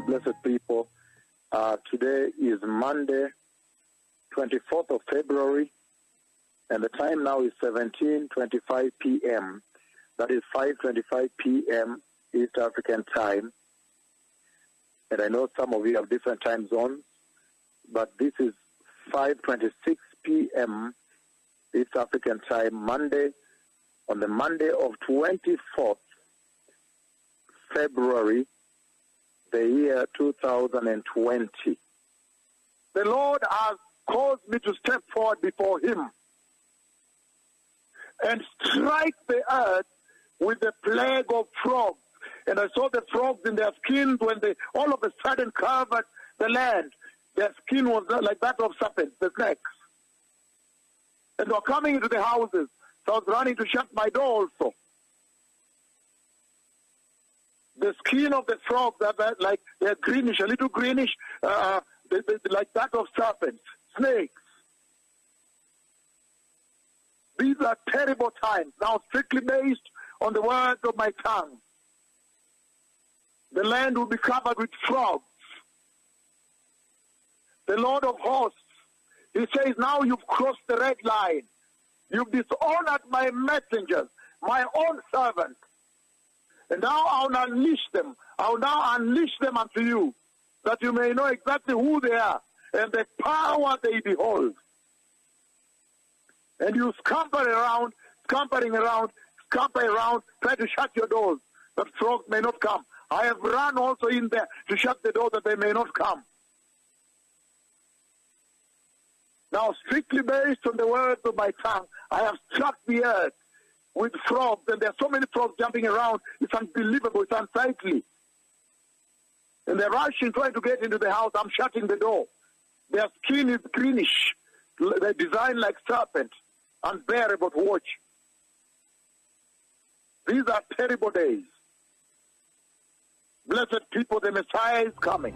well, blessed people. Today is Monday, 24th of February, and the time now is 17:25 p.m. That is 5:25 p.m. East African time. And I know some of you have different time zones, but this is 5:26 p.m. East African time, Monday, on the Monday of 24th February, the year 2020. The Lord has caused me to step forward before Him and strike the earth with the plague of frogs. And I saw the frogs in their skins when they all of a sudden covered the land. Their skin was like that of serpents, the snakes. And they were coming into the houses. So I was running to shut my door also. The skin of the frogs are like they're greenish, a little greenish, like that of serpents, snakes. These are terrible times. Now strictly based on the words of my tongue. The land will be covered with frogs. The Lord of hosts, He says, now you've crossed the red line. You've dishonored my messengers, my own servants. And now I'll unleash them. I'll now unleash them unto you, that you may know exactly who they are and the power they behold. And you scampering around, try to shut your doors, that frogs may not come. I have run also in there to shut the door that they may not come. Now, strictly based on the words of my tongue, I have struck the earth with frogs, and there are so many frogs jumping around. It's unbelievable. It's unsightly. And they're rushing, trying to get into the house. I'm shutting the door. Their skin is greenish. They're designed like serpent, unbearable to watch. These are terrible days. Blessed people, the Messiah is coming.